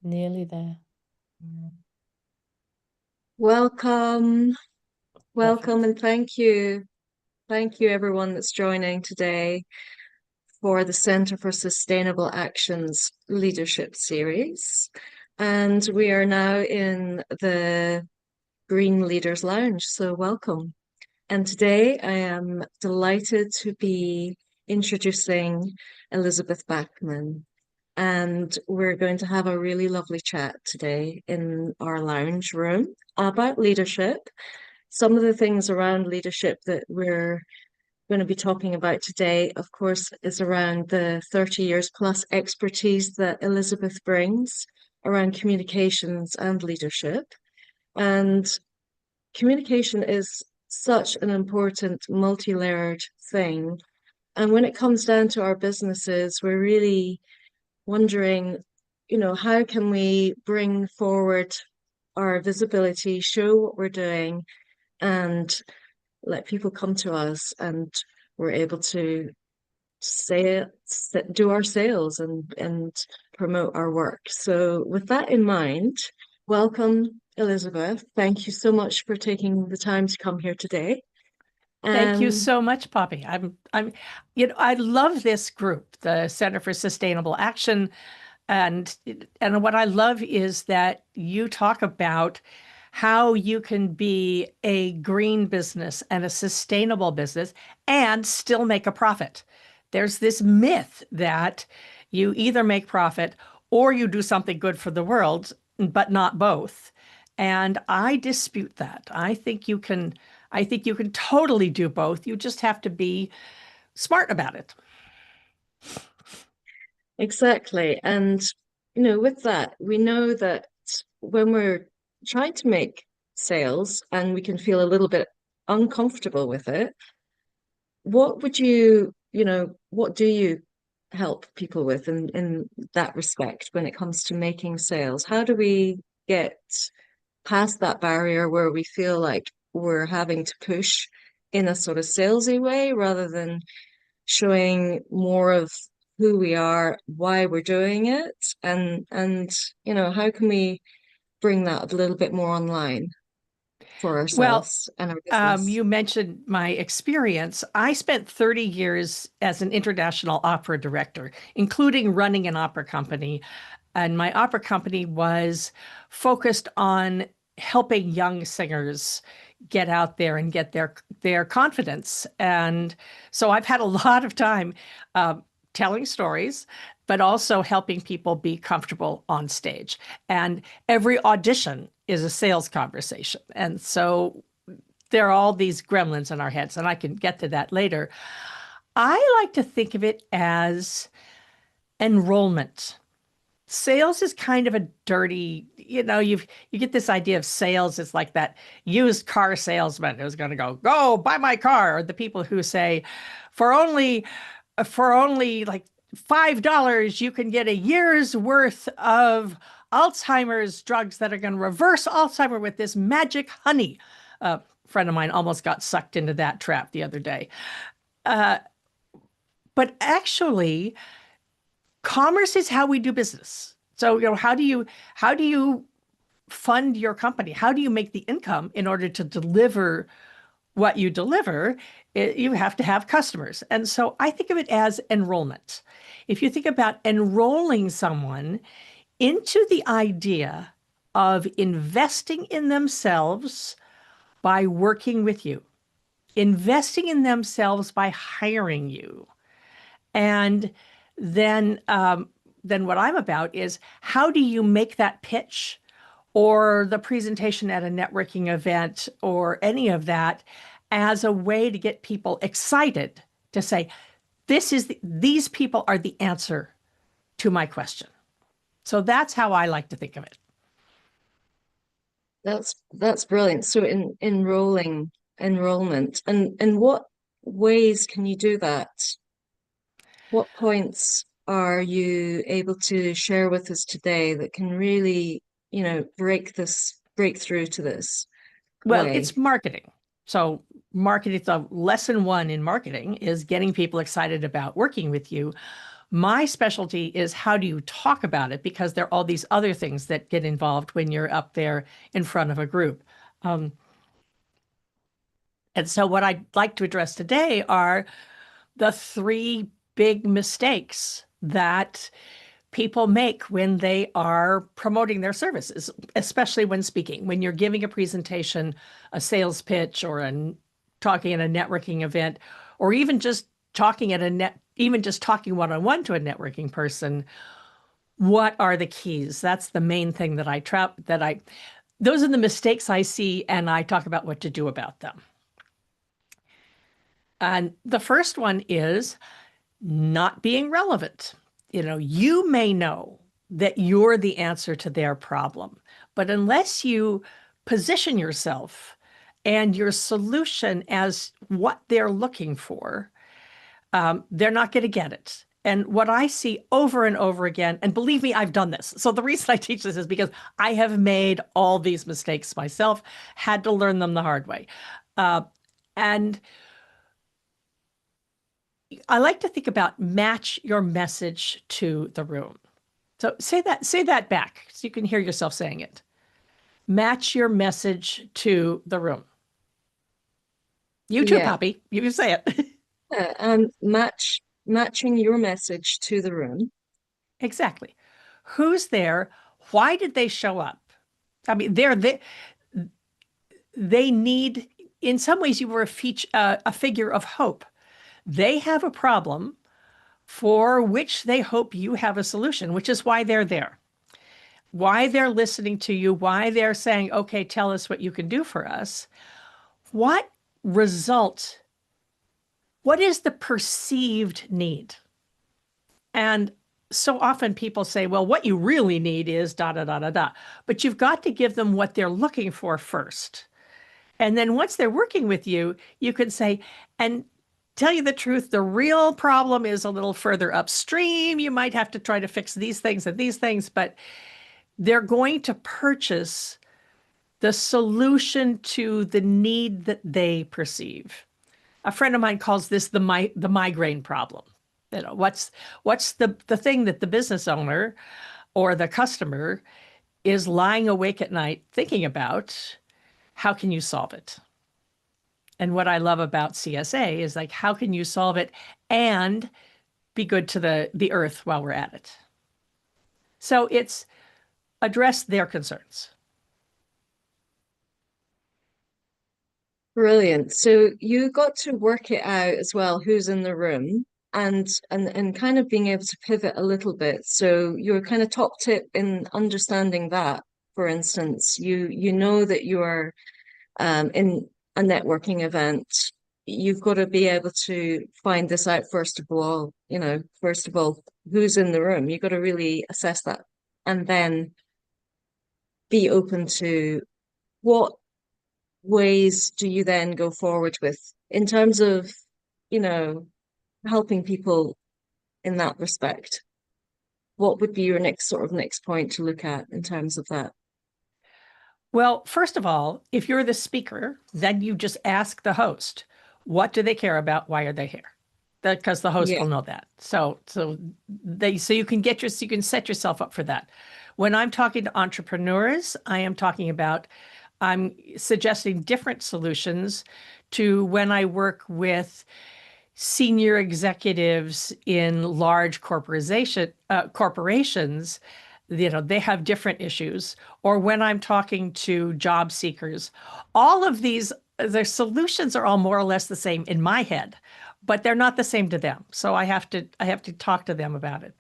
Nearly there. Welcome, welcome, Perfect. and thank you. Thank you, everyone that's joining today for the Center for Sustainable Actions Leadership Series. And we are now in the Green Leaders Lounge, so welcome. And today I am delighted to be introducing Elizabeth Bachman. And we're going to have a really lovely chat today in our lounge room about leadership. Some of the things around leadership that we're going to be talking about today, of course, is around the 30 years plus expertise that Elizabeth brings around communications and leadership. And communication is such an important multi-layered thing. And when it comes down to our businesses, we're really wondering, how can we bring forward our visibility, show what we're doing, and let people come to us, and we're able to say it, do our sales and promote our work. So with that in mind, welcome, Elizabeth. Thank you so much for taking the time to come here today. Thank you Um, so much, Poppy. I love this group, the Center for Sustainable Action, and what I love is that you talk about how you can be a green business and a sustainable business and still make a profit. There's this myth that you either make profit or you do something good for the world, but not both. And I dispute that. I think you can totally do both. You just have to be smart about it. exactly. And, with that, we know that when we're trying to make sales and we can feel a little bit uncomfortable with it, what would what do you help people with in that respect when it comes to making sales? How do we get past that barrier where we feel like we're having to push in a sort of salesy way rather than showing more of who we are, why we're doing it, and how can we bring that a little bit more online for Well, ourselves and our business? you mentioned my experience. I spent 30 years as an international opera director, including running an opera company. And my opera company was focused on helping young singers get out there and get their confidence. And so I've had a lot of time uh, telling stories, but also helping people be comfortable on stage. And every audition is a sales conversation. And so there are all these gremlins in our heads, and I can get to that later. I like to think of it as enrollment. Sales is kind of a dirty, you get this idea of sales. It's like that used car salesman who's going to go buy my car, or the people who say, for only like $5, you can get a year's worth of Alzheimer's drugs that are going to reverse Alzheimer with this magic honey. A friend of mine almost got sucked into that trap the other day. Uh, but actually, commerce is how we do business. So, how do you fund your company? How do you make the income in order to deliver what you deliver? You have to have customers. And so I think of it as enrollment. If you think about enrolling someone into the idea of investing in themselves by working with you, investing in themselves by hiring you, and then then what I'm about is how do you make that pitch or the presentation at a networking event or any of that as a way to get people excited to say, these people are the answer to my question. So that's how I like to think of it. That's brilliant. So in enrollment, and in what ways can you do that? What points are you able to share with us today that can really, break through to this Well, it's way? marketing. So marketing, the lesson one in marketing is getting people excited about working with you. My specialty is how do you talk about it, because there are all these other things that get involved when you're up there in front of a group. Um, and so what I'd like to address today are the three big mistakes that people make when they are promoting their services, especially when speaking, when you're giving a presentation, a sales pitch, or talking at a networking event, or even just talking talking one-on-one to a networking person. What are the keys? That's the main thing those are the mistakes I see, and I talk about what to do about them. And the first one is not being relevant. You may know that you're the answer to their problem, but unless you position yourself and your solution as what they're looking for, they're not going to get it. And what I see over and over again, and believe me, I've done this. So the reason I teach this is because I have made all these mistakes myself, had to learn them the hard way. And I like to think about match your message to the room. So say that back so you can hear yourself saying it. Match your message to the room. You too, Yeah. Poppy. You can say it. And matching your message to the room. Exactly. Who's there? Why did they show up? I mean, they need, in some ways, you were a figure of hope. They have a problem for which they hope you have a solution, which is why they're there, why they're listening to you, why they're saying, okay, tell us what you can do for us. What is the perceived need? And so often people say, well, what you really need is da, da, da, da, da. But you've got to give them what they're looking for first. And then once they're working with you, you can say, and tell you the truth, the real problem is a little further upstream. You might have to try to fix these things and these things, but they're going to purchase the solution to the need that they perceive. A friend of mine calls this the migraine problem. What's the thing that the business owner or the customer is lying awake at night thinking about? How can you solve it? And what I love about CSA is like, how can you solve it and be good to the earth while we're at it? So it's address their concerns. Brilliant. So you got to work it out as well, who's in the room, and kind of being able to pivot a little bit. So your kind of top tip in understanding that, for instance, you know that you're in a networking event, you've got to be able to find this out first of all, who's in the room. You've got to really assess that and then be open to what ways do you then go forward with in terms of, you know, helping people in that respect? What would be your next point to look at in terms of that? Well, first of all, if you're the speaker, then you just ask the host, what do they care about? Why are they here? Because the host Yeah. will know that. So you can set yourself up for that. When I'm talking to entrepreneurs, I'm suggesting different solutions to when I work with senior executives in large corporations. They have different issues. Or when I'm talking to job seekers, all of their solutions are all more or less the same in my head, but they're not the same to them. So I have to talk to them about it.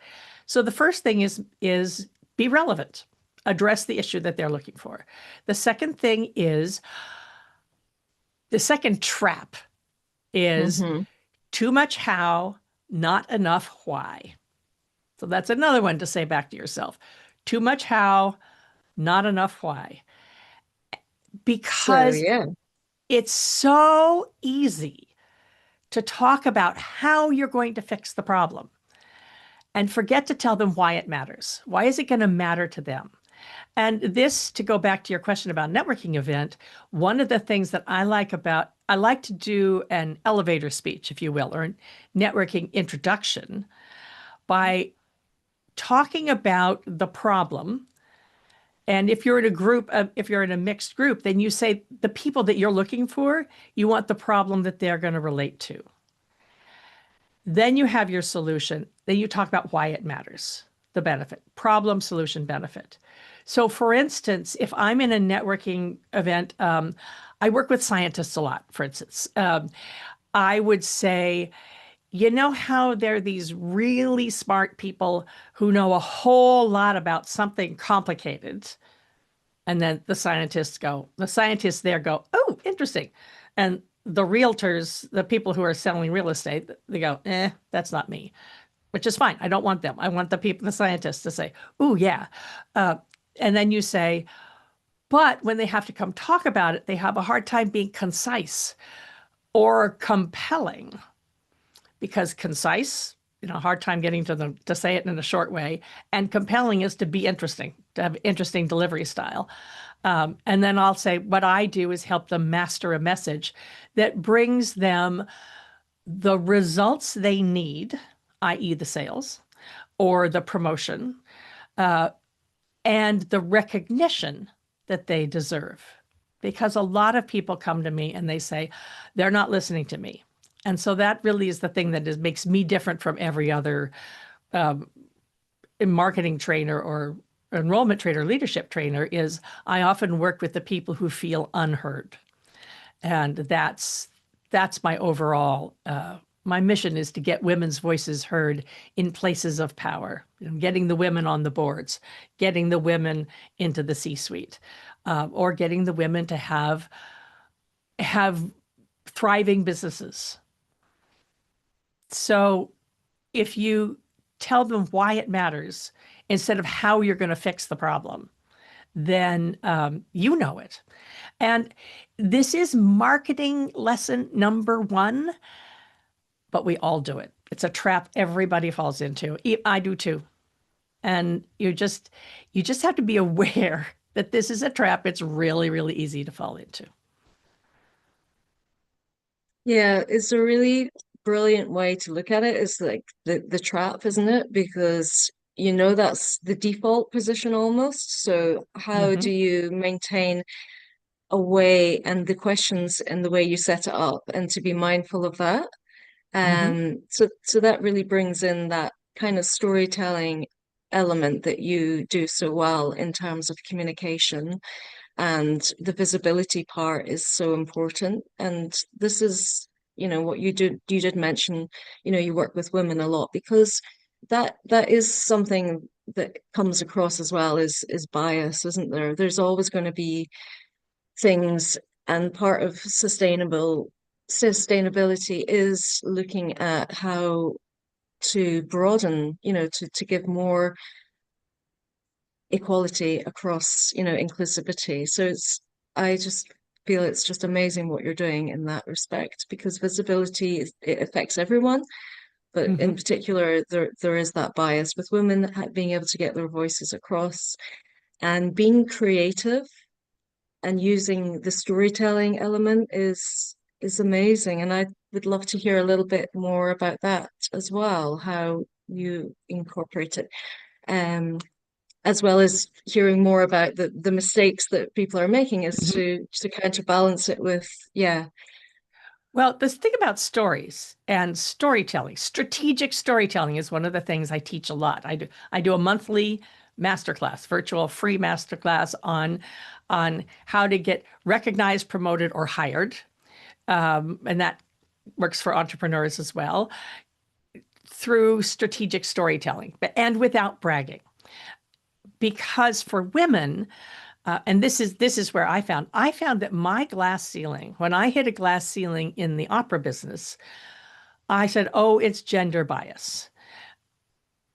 So the first thing is be relevant, address the issue that they're looking for. The second trap is Mhm. too much how, not enough why. So that's another one to say back to yourself. Too much how, not enough why. So Because yeah, it's so easy to talk about how you're going to fix the problem and forget to tell them why it matters. Why is it going to matter to them? And this, to go back to your question about networking event, one of the things that I like to do an elevator speech, if you will, or a networking introduction, by talking about the problem. And if you're in a group, if you're in a mixed group, then you say the people that you're looking for, you want the problem that they're going to relate to. Then you have your solution. Then you talk about why it matters, the benefit, problem, solution, benefit. So for instance, if I'm in a networking event, I work with scientists a lot, for instance. I would say, you know how there are these really smart people who know a whole lot about something complicated? And then the scientists there go, oh, interesting. And the realtors, the people who are selling real estate, they go, that's not me, which is fine. I don't want them. I want the people, the scientists to say, oh, yeah. And then you say, but when they have to come talk about it, they have a hard time being concise or compelling, because concise, hard time getting to them to say it in a short way, and compelling is to be interesting, to have interesting delivery style. And then I'll say what I do is help them master a message that brings them the results they need, i.e. the sales or the promotion, and the recognition that they deserve. Because a lot of people come to me and they say, they're not listening to me. And so that really is the thing that makes me different from every other marketing trainer or enrollment trainer, leadership trainer, is I often work with the people who feel unheard. And that's my overall, my mission is to get women's voices heard in places of power, getting the women on the boards, getting the women into the C-suite, or getting the women to have thriving businesses. So if you tell them why it matters instead of how you're going to fix the problem, then you know it. And this is marketing lesson number 1, but we all do it. It's a trap everybody falls into. I do too. And you just have to be aware that this is a trap. It's really, really easy to fall into. Yeah, it's a really brilliant way to look at it. It's like the trap, isn't it? Because that's the default position almost. So how do you maintain a way and the questions and the way you set it up and to be mindful of that? So that really brings in that kind of storytelling element that you do so well in terms of communication, and the visibility part is so important. And this is, what you did mention, you work with women a lot, because that is something that comes across as well is bias, isn't there? There's always going to be things, and part of sustainability is looking at how to broaden, to give more equality across, inclusivity. So I just feel it's just amazing what you're doing in that respect, because visibility it affects everyone, but in particular there is that bias with women being able to get their voices across and being creative and using the storytelling element is amazing. And I would love to hear a little bit more about that as well, how you incorporate it. As well as hearing more about the mistakes that people are making, is to counterbalance it with, yeah. Well, this thing about stories and storytelling, strategic storytelling is one of the things I teach a lot. I do a monthly masterclass, virtual free masterclass on how to get recognized, promoted, or hired. And that works for entrepreneurs as well, through strategic storytelling, and without bragging. Because for women, and this is where I found that my glass ceiling, when I hit a glass ceiling in the opera business, I said, oh, it's gender bias.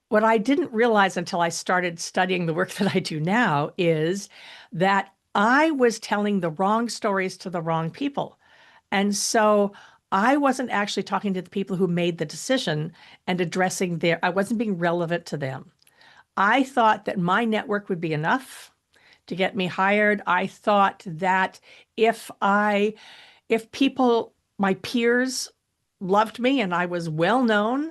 What I didn't realize until I started studying the work that I do now is that I was telling the wrong stories to the wrong people. And so I wasn't actually talking to the people who made the decision and addressing I wasn't being relevant to them. I thought that my network would be enough to get me hired. I thought that if people, my peers, loved me and I was well known,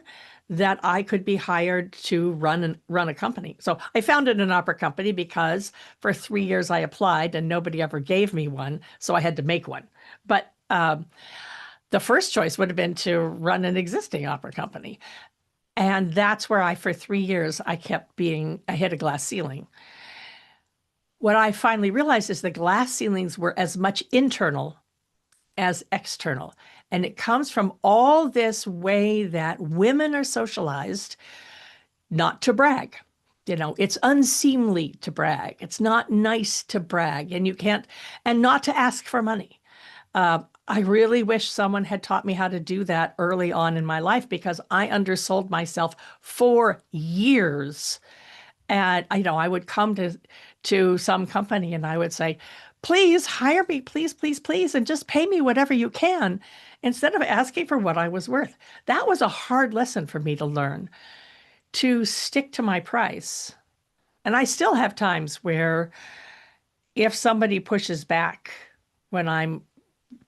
that I could be hired to run a company. So I founded an opera company because for 3 years I applied and nobody ever gave me one, so I had to make one. But the first choice would have been to run an existing opera company. And that's where for 3 years, I kept I hit a glass ceiling. What I finally realized is the glass ceilings were as much internal as external. And it comes from all this way that women are socialized not to brag. It's unseemly to brag. It's not nice to brag, and you can't, and not to ask for money. I really wish someone had taught me how to do that early on in my life, because I undersold myself for years. And I would come to some company and I would say, please hire me, please, please, please, and just pay me whatever you can, instead of asking for what I was worth. That was a hard lesson for me to learn, to stick to my price. And I still have times where if somebody pushes back when I'm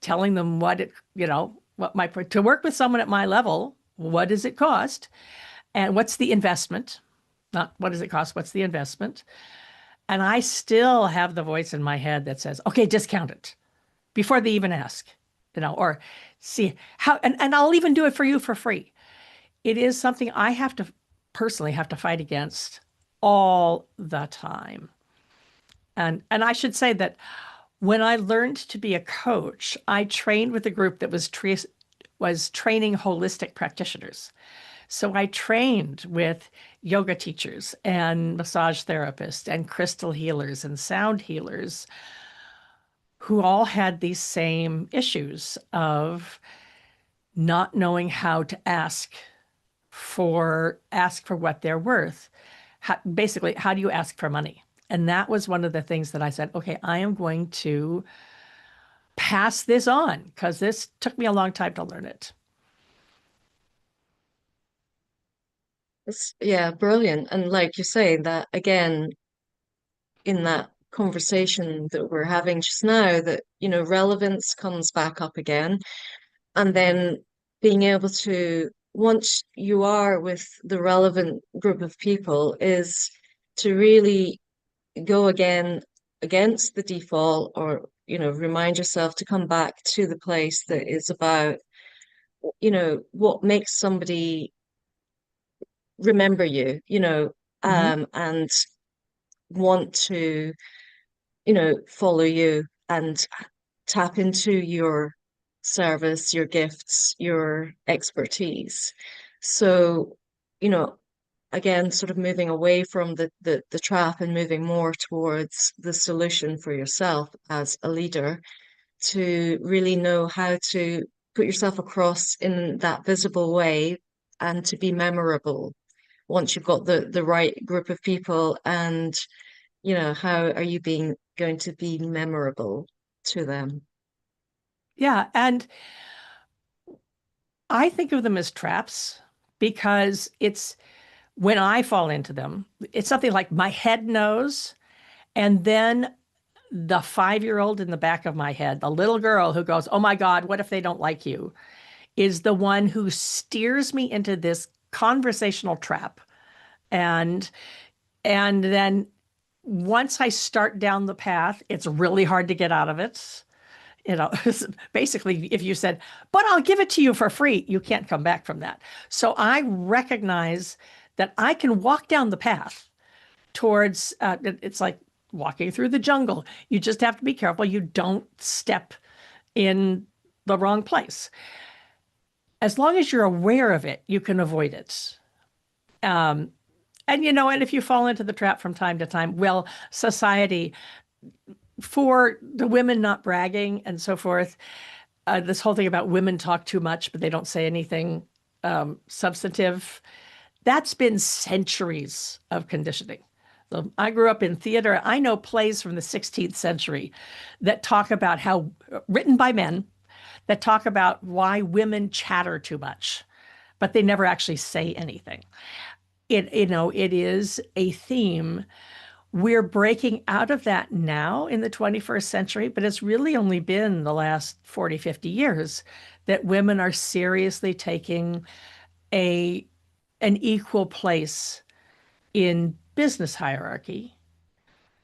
telling them to work with someone at my level, what does it cost? And what's the investment? Not what does it cost, what's the investment? And I still have the voice in my head that says, okay, discount it before they even ask, or see how, and I'll even do it for you for free. It is something I personally have to fight against all the time. And I should say that when I learned to be a coach, I trained with a group that was training holistic practitioners. So I trained with yoga teachers and massage therapists and crystal healers and sound healers who all had these same issues of not knowing how to ask for what they're worth. Basically, how do you ask for money? And that was one of the things that I said, okay, I am going to pass this on, because this took me a long time to learn it. Yeah, brilliant. And like you say, that again, in that conversation that we're having just now, that, relevance comes back up again. And then being able to, once you are with the relevant group of people, is to really go again against the default, or, remind yourself to come back to the place that is about, what makes somebody remember you, and want to, follow you and tap into your service, your gifts, your expertise. So, again, sort of moving away from the trap and moving more towards the solution for yourself as a leader, to really know how to put yourself across in that visible way and to be memorable once you've got the right group of people. And how are you going to be memorable to them? Yeah, and I think of them as traps, because it's when I fall into them, it's something like my head knows, and then the 5-year-old in the back of my head, the little girl who goes, oh my God, what if they don't like you, is the one who steers me into this conversational trap. And then once I start down the path, it's really hard to get out of it. Basically, if you said, but I'll give it to you for free, you can't come back from that. So I recognize that I can walk down the path towards, it's like walking through the jungle. You just have to be careful you don't step in the wrong place. As long as you're aware of it, you can avoid it. And if you fall into the trap from time to time, well, society, for the women not bragging and so forth, this whole thing about women talk too much, but they don't say anything substantive, that's been centuries of conditioning. So I grew up in theater. I know plays from the 16th century that talk about how, written by men, that talk about why women chatter too much, but they never actually say anything. It is a theme. We're breaking out of that now in the 21st century, but it's really only been the last 40, 50 years that women are seriously taking a an equal place in business hierarchy.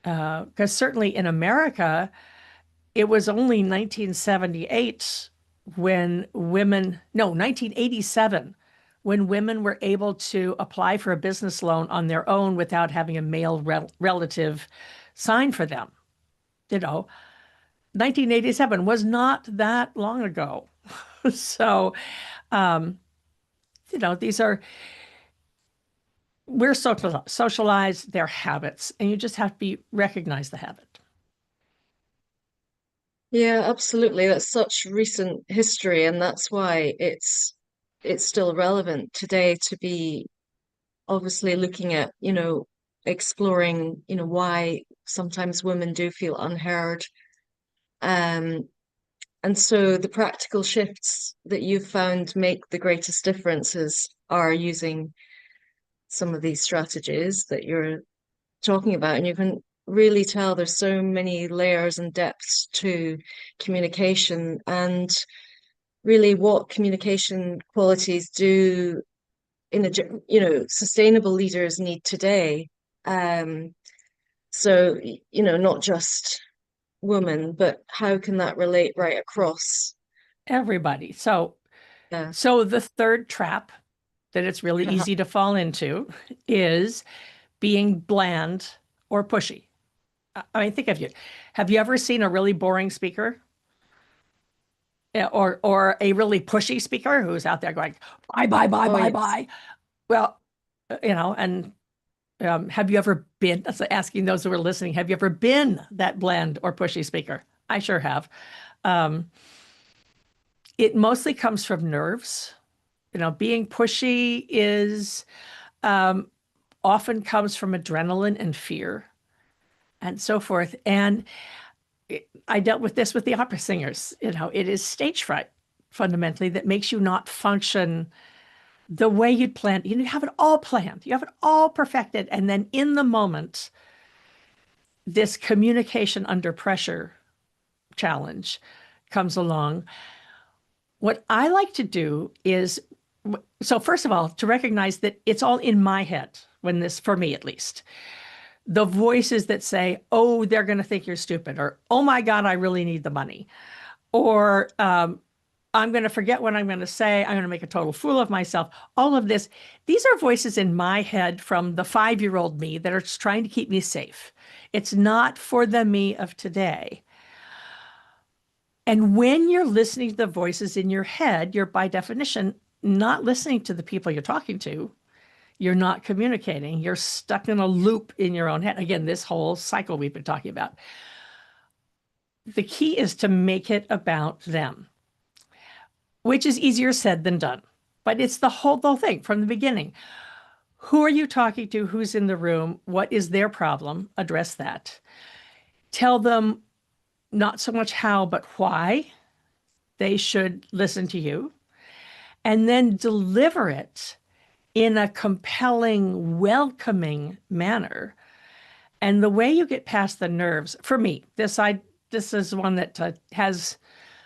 Because certainly in America, it was only 1978 when women, no, 1987, when women were able to apply for a business loan on their own without having a male relative sign for them. You know, 1987 was not that long ago. So, these are, we're socialized, they're habits, and you just have to recognize the habit. Yeah, absolutely. That's such recent history, and that's why it's still relevant today to be obviously looking at, exploring, why sometimes women do feel unheard. Um, and so the practical shifts that you've found make the greatest differences are using some of these strategies that you're talking about, and you can really tell there's so many layers and depths to communication and really what communication qualities do in sustainable leaders need today. So, not just women, but how can that relate right across? Everybody. So, Yeah. so the third trap that it's really easy to fall into is being bland or pushy. I mean, think of you. Have you ever seen a really boring speaker? Or a really pushy speaker who's out there going, bye, bye, bye, Oh, bye, yes. bye. Well, and have you ever been, that's asking those who are listening, have you ever been that bland or pushy speaker? I sure have. It mostly comes from nerves. Being pushy is often comes from adrenaline and fear and so forth. And I dealt with this with the opera singers. It is stage fright fundamentally that makes you not function the way you'd planned. You have it all planned, you have it all perfected. And then in the moment, this communication under pressure challenge comes along. What I like to do is, so first of all, to recognize that it's all in my head when this, for me at least, the voices that say, oh, they're going to think you're stupid, or, oh my God, I really need the money, or I'm going to forget what I'm going to say. I'm going to make a total fool of myself. All of this, these are voices in my head from the 5-year-old me that are just trying to keep me safe. It's not for the me of today. And when you're listening to the voices in your head, you're by definition not listening to the people you're talking to. You're not communicating. You're stuck in a loop in your own head. Again, this whole cycle we've been talking about. The key is to make it about them, which is easier said than done. But it's the whole thing from the beginning. Who are you talking to? Who's in the room? What is their problem? Address that. Tell them not so much how, but why they should listen to you. And then deliver it in a compelling, welcoming manner. And the way you get past the nerves, for me, this is one that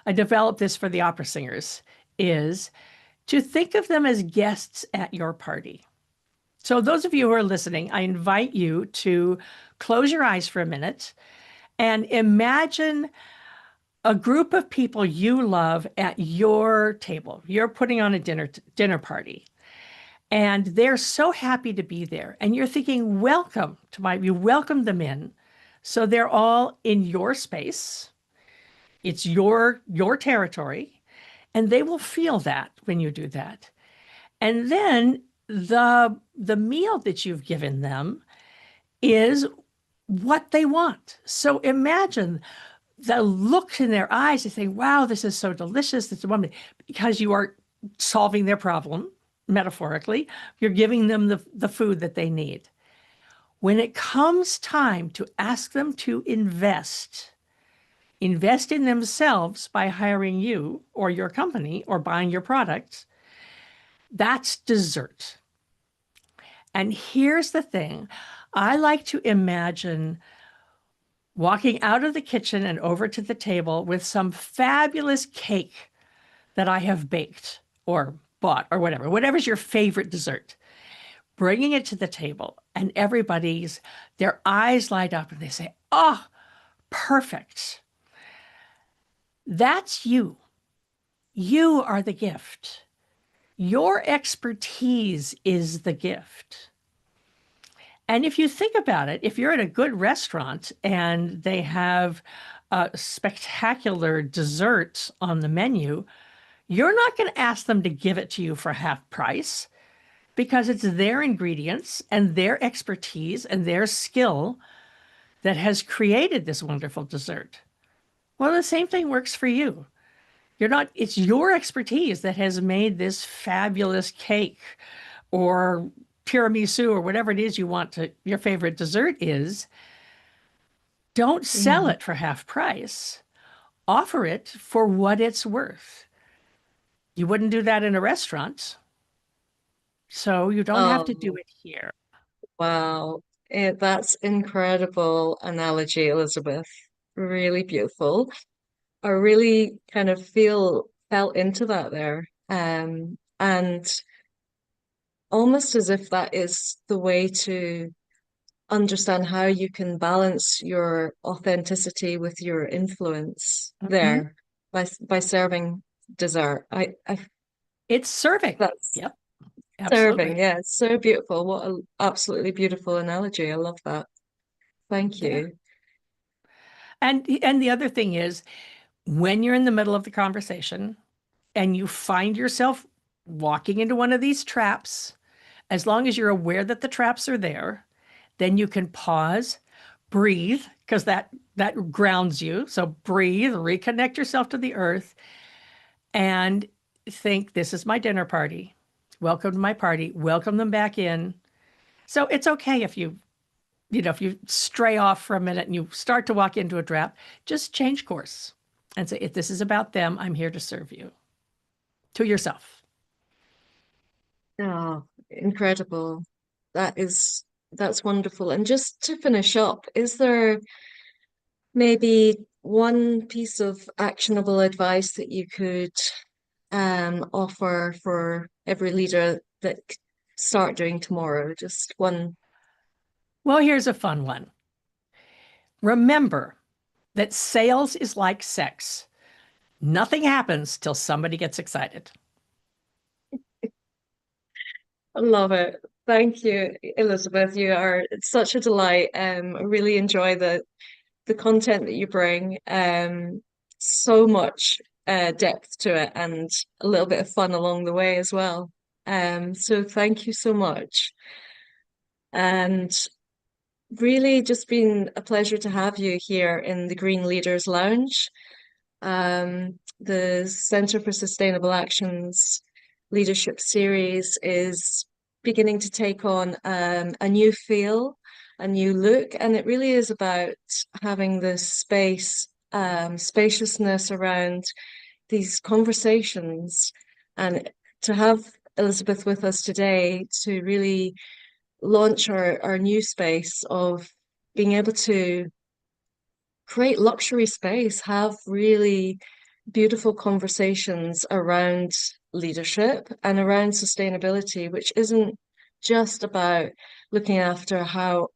I developed this for the opera singers, is to think of them as guests at your party. So those of you who are listening, I invite you to close your eyes for a minute and imagine a group of people you love at your table. You're putting on a dinner party. And they're so happy to be there. And you're thinking, you welcome them in. So they're all in your space. It's your territory. And they will feel that when you do that. And then the meal that you've given them is what they want. So imagine the look in their eyes. They say, wow, this is so delicious. This is wonderful. Because you are solving their problem. Metaphorically, you're giving them the food that they need. When it comes time to ask them to invest in themselves by hiring you or your company or buying your products, that's dessert. And here's the thing. I like to imagine walking out of the kitchen and over to the table with some fabulous cake that I have baked or bought or whatever's your favorite dessert. bringing it to the table, and their eyes light up and they say, "Oh, perfect. That's you. You are the gift. Your expertise is the gift." And if you think about it, if you're at a good restaurant and they have a spectacular dessert on the menu, you're not going to ask them to give it to you for half price because it's their ingredients and their expertise and their skill that has created this wonderful dessert. Well, the same thing works for you. It's your expertise that has made this fabulous cake or tiramisu or whatever it is your favorite dessert is. Don't sell Mhm. it for half price. Offer it for what it's worth. You wouldn't do that in a restaurant, so you don't have to do Oh, it here. wow. That's incredible analogy, Elizabeth. Really beautiful. I really kind of felt into that there. And almost as if that is the way to understand how you can balance your authenticity with your influence Mhm. there by serving dessert. I It's serving. That's Yep, serving. absolutely. Yeah, it's so beautiful. What an absolutely beautiful analogy. I love that. Thank Yeah. you. And the other thing is when you're in the middle of the conversation and you find yourself walking into one of these traps, as long as you're aware that the traps are there, then you can pause, breathe, because that grounds you. So breathe, reconnect yourself to the earth, and think, this is my dinner party. Welcome to my party. Welcome them back in. So it's okay if you stray off for a minute and you start to walk into a trap, just change course and say, if this is about them, I'm here to serve you, to yourself. Oh, incredible. That's wonderful. And just to finish up, is there maybe one piece of actionable advice that you could offer for every leader that start doing tomorrow? Just one. Well, here's a fun one. Remember that sales is like sex. Nothing happens till somebody gets excited. I love it. Thank you, Elizabeth. You are it's such a delight. I really enjoy the content that you bring. So much depth to it and a little bit of fun along the way as well. So thank you so much. And really just been a pleasure to have you here in the Green Leaders Lounge. The Centre for Sustainable Action's leadership series is beginning to take on a new feel, a new look, and it really is about having this spaciousness around these conversations, and to have Elizabeth with us today to really launch our new space of being able to create luxury space, have really beautiful conversations around leadership and around sustainability, which isn't just about looking after how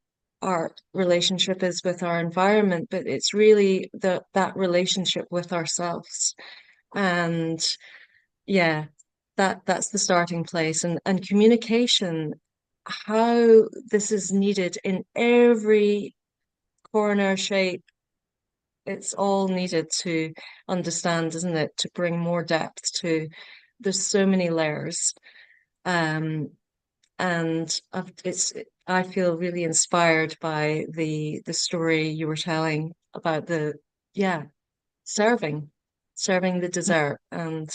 our relationship is with our environment, but it's really that relationship with ourselves. And yeah, that's the starting place. And communication, how this is needed in every corner, shape, it's all needed to understand, isn't it? To bring more depth to, there's so many layers. Um, and I feel really inspired by the story you were telling about yeah, serving, serving the dessert. And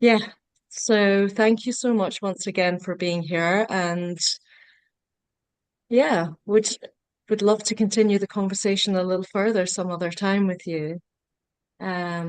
yeah, so thank you so much once again for being here. And yeah, would love to continue the conversation a little further some other time with you. Um,